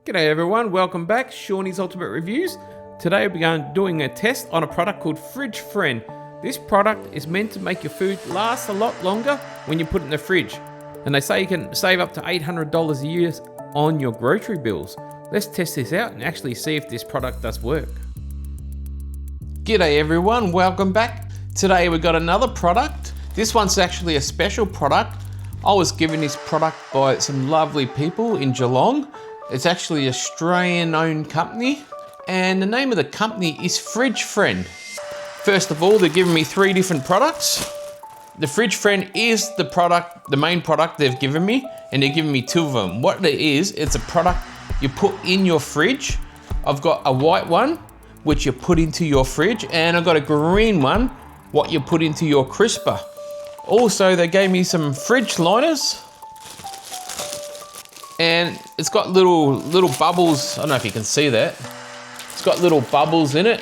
G'day everyone, welcome back, Seanys Ultimate Reviews. Today we're doing a test on a product called Fridge Friend. This product is meant to make your food last a lot longer when you put it in the fridge. And they say you can save up to $800 a year on your grocery bills. Let's test this out and actually see if this product does work. G'day everyone, welcome back. Today we've got another product. This one's actually a special product. I was given this product by some lovely people in Geelong. It's actually an Australian-owned company, and the name of the company is Fridge Friend. First of all, they're giving me 3 different products. The Fridge Friend is the product, the main product they've given me, and they're giving me 2 of them. What it is, it's a product you put in your fridge. I've got a white one, which you put into your fridge, and I've got a green one, what you put into your crisper. Also, they gave me some fridge liners, and it's got little bubbles. I don't know if you can see that. It's got little bubbles in it.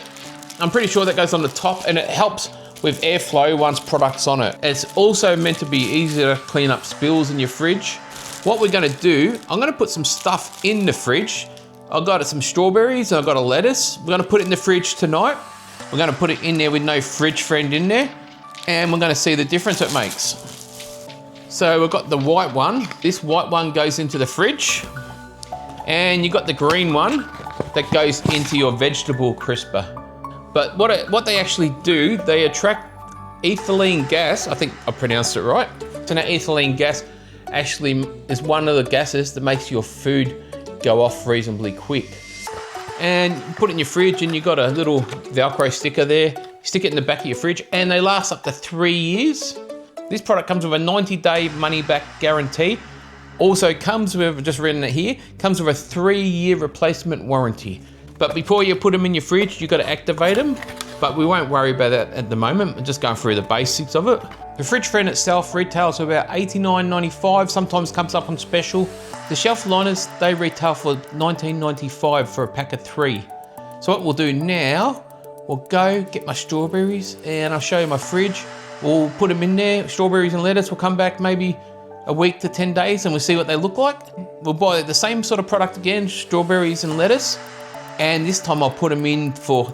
I'm pretty sure that goes on the top, and it helps with airflow once product's on it. It's also meant to be easier to clean up spills in your fridge. What we're gonna do, I'm gonna put some stuff in the fridge. I've got some strawberries and I've got a lettuce. We're gonna put it in the fridge tonight. We're gonna put it in there with no Fridge Friend in there, and we're gonna see the difference it makes. So we've got the white one. This white one goes into the fridge, and you got the green one that goes into your vegetable crisper. But what they actually do, they attract ethylene gas. I think I pronounced it right. So that ethylene gas actually is one of the gases that makes your food go off reasonably quick. And you put it in your fridge, and you got a little Velcro sticker there. Stick it in the back of your fridge, and they last up to 3 years. This product comes with a 90-day money-back guarantee. Also comes with, I've just written it here, comes with a 3-year replacement warranty. But before you put them in your fridge, you've got to activate them. But we won't worry about that at the moment. We're just going through the basics of it. The Fridge Friend itself retails for about $89.95, sometimes comes up on special. The shelf liners, they retail for $19.95 for a pack of 3. So what we'll do now, we'll go get my strawberries, and I'll show you my fridge. We'll put them in there, strawberries and lettuce. We'll come back maybe a week to 10 days and we'll see what they look like. We'll buy the same sort of product again, strawberries and lettuce. And this time I'll put them in for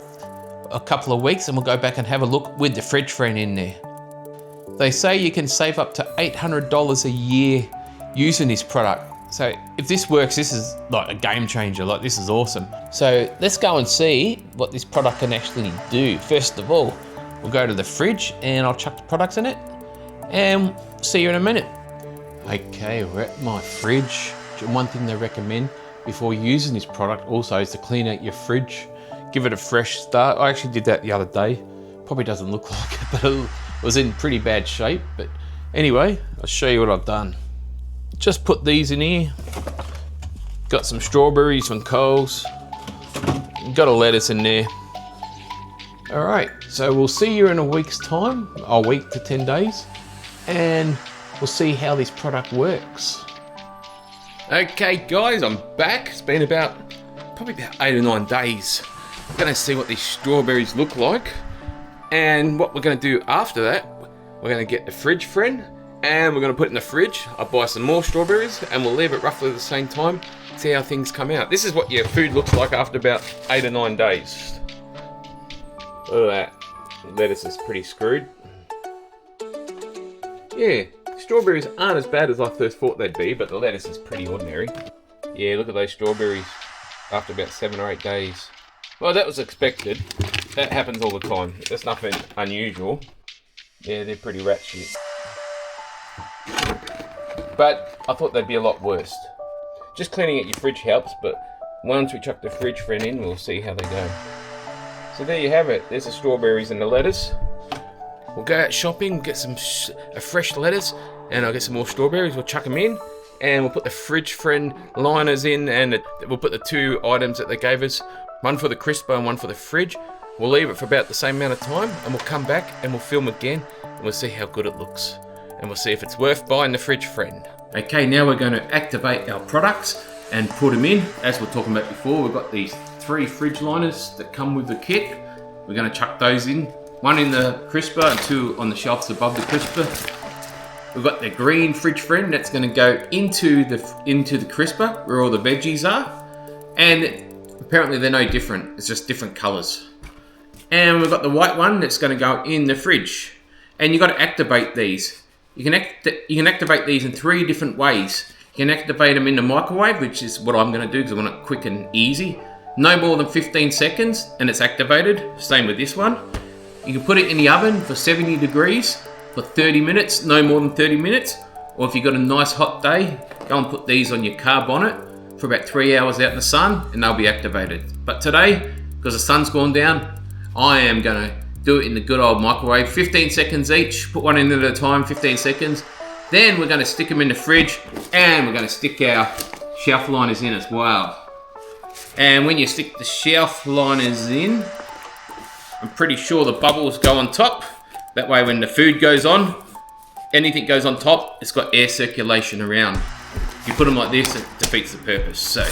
a couple of weeks, and we'll go back and have a look with the Fridge Friend in there. They say you can save up to $800 a year using this product. So if this works, this is like a game changer. Like, this is awesome. So let's go and see what this product can actually do. First of all, we'll go to the fridge, and I'll chuck the products in it, and see you in a minute. Okay, we're at my fridge. One thing they recommend before using this product also is to clean out your fridge. Give it a fresh start. I actually did that the other day. Probably doesn't look like it, but it was in pretty bad shape. But anyway, I'll show you what I've done. Just put these in here. Got some strawberries from Coles. Got a lettuce in there. All right, so we'll see you in a week's time, a week to 10 days, and we'll see how this product works. Okay guys, I'm back. It's been probably about 8 or 9 days. We're gonna see what these strawberries look like, and what we're gonna do after that, we're gonna get the Fridge Friend, and we're gonna put it in the fridge. I'll buy some more strawberries, and we'll leave it roughly the same time, see how things come out. This is what your food looks like after about 8 or 9 days. Look at that. The lettuce is pretty screwed. Yeah, strawberries aren't as bad as I first thought they'd be, but the lettuce is pretty ordinary. Yeah, look at those strawberries after about 7 or 8 days. Well, that was expected. That happens all the time. There's nothing unusual. Yeah, they're pretty rat shit. But I thought they'd be a lot worse. Just cleaning out your fridge helps, but once we chuck the Fridge Friend in, we'll see how they go. So there you have it. There's the strawberries and the lettuce. We'll go out shopping, get a fresh lettuce, and I'll get some more strawberries. We'll chuck them in, and we'll put the Fridge Friend liners in, and we'll put the 2 items that they gave us, one for the crisper and one for the fridge. We'll leave it for about the same amount of time, and we'll come back and we'll film again, and we'll see how good it looks, and we'll see if it's worth buying the Fridge Friend. Okay, now we're going to activate our products and put them in. As we are talking about before, we've got these 3 fridge liners that come with the kit. We're going to chuck those in, 1 in the crisper and 2 on the shelves above the crisper. We've got the green Fridge Friend that's going to go into the crisper where all the veggies are. And apparently they're no different, it's just different colors. And we've got the white one that's going to go in the fridge. And you've got to activate these. You can activate these in 3 different ways. You can activate them in the microwave, which is what I'm going to do because I want it quick and easy. No more than 15 seconds and it's activated. Same with this one. You can put it in the oven for 70 degrees for 30 minutes, no more than 30 minutes. Or if you've got a nice hot day, go and put these on your car bonnet for about 3 hours out in the sun and they'll be activated. But today, because the sun's gone down, I am going to do it in the good old microwave. 15 seconds each, put one in at a time, 15 seconds. Then we're going to stick them in the fridge and we're going to stick our shelf liners in as well. And when you stick the shelf liners in, I'm pretty sure the bubbles go on top. That way when the food goes on, anything goes on top, it's got air circulation around. If you put them like this, it defeats the purpose. So,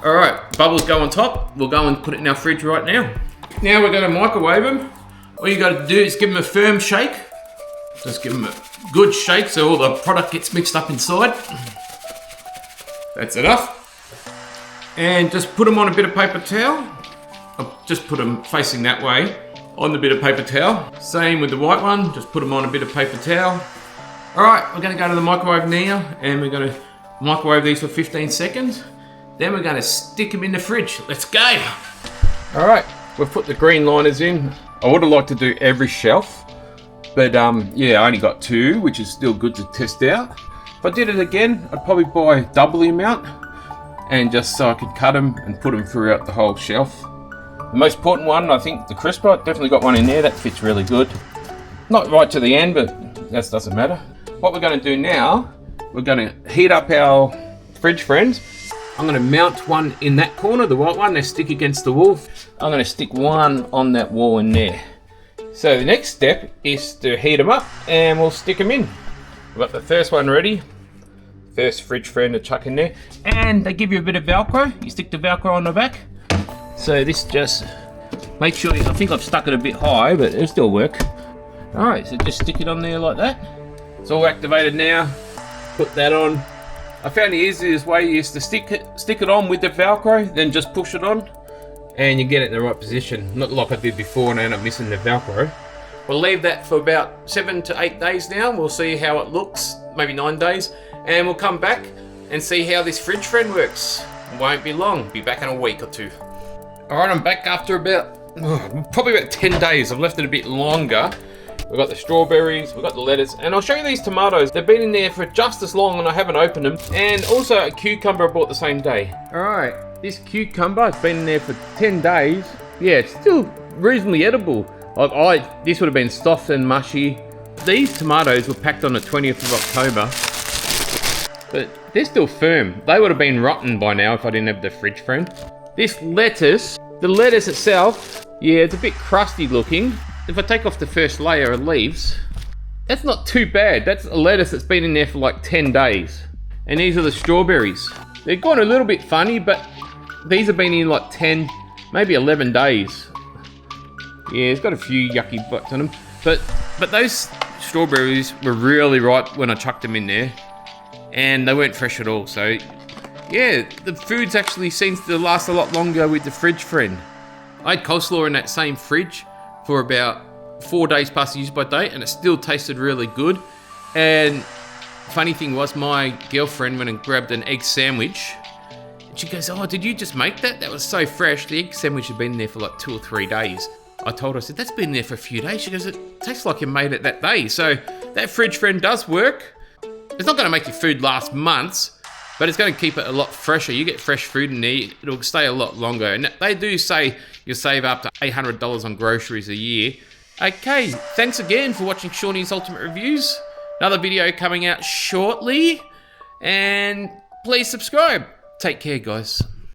all right, bubbles go on top. We'll go and put it in our fridge right now. Now we're going to microwave them. All you got to do is give them a firm shake. Just give them a good shake so all the product gets mixed up inside. That's enough. And just put them on a bit of paper towel. I'll just put them facing that way on the bit of paper towel. Same with the white one, just put them on a bit of paper towel. All right, we're going to go to the microwave now and we're going to microwave these for 15 seconds. Then we're going to stick them in the fridge. Let's go. All right, we've put the green liners in. I would have liked to do every shelf, but yeah, I only got 2, which is still good to test out. If I did it again, I'd probably buy double the amount, and just so I could cut them and put them throughout the whole shelf. The most important one, I think, the crisper. Definitely got one in there, that fits really good. Not right to the end, but that doesn't matter. What we're going to do now, we're going to heat up our fridge friends. I'm going to mount one in that corner, the white one, they stick against the wall. I'm going to stick one on that wall in there. So the next step is to heat them up and we'll stick them in. We've got the first one ready. First fridge friend to chuck in there. And they give you a bit of Velcro. You stick the Velcro on the back. So this just, make sure, I think I've stuck it a bit high, but it'll still work. All right, so just stick it on there like that. It's all activated now. Put that on. I found the easiest way is to stick it on with the Velcro, then just push it on, and you get it in the right position. Not like I did before and I end up missing the Velcro. We'll leave that for about 7 to 8 days now. We'll see how it looks, maybe 9 days, and we'll come back and see how this fridge friend works. Won't be long, be back in a week or 2. All right, I'm back after probably about 10 days. I've left it a bit longer. We've got the strawberries, we've got the lettuce, and I'll show you these tomatoes. They've been in there for just as long and I haven't opened them. And also a cucumber I bought the same day. All right, this cucumber has been in there for 10 days. Yeah, it's still reasonably edible. This would have been soft and mushy. These tomatoes were packed on the 20th of October, but they're still firm. They would have been rotten by now if I didn't have the fridge friend. This lettuce, the lettuce itself, yeah, it's a bit crusty looking. If I take off the first layer of leaves, that's not too bad. That's a lettuce that's been in there for like 10 days. And these are the strawberries. They're gone a little bit funny, but these have been in like 10, maybe 11 days. Yeah, it's got a few yucky bits on them. But those strawberries were really ripe when I chucked them in there. And they weren't fresh at all. So yeah, the food's actually seems to last a lot longer with the fridge friend. I had coleslaw in that same fridge for about 4 days past the use by date, and it still tasted really good. And funny thing was, my girlfriend went and grabbed an egg sandwich, and she goes, "Oh, did you just make that? That was so fresh." The egg sandwich had been there for like 2 or 3 days. I told her, I said, "That's been there for a few days." She goes, "It tastes like you made it that day." So that fridge friend does work. It's not going to make your food last months, but it's going to keep it a lot fresher. You get fresh food in there, it'll stay a lot longer. And they do say you'll save up to $800 on groceries a year. Okay, thanks again for watching Seanys Ultimate Reviews. Another video coming out shortly. And please subscribe. Take care, guys.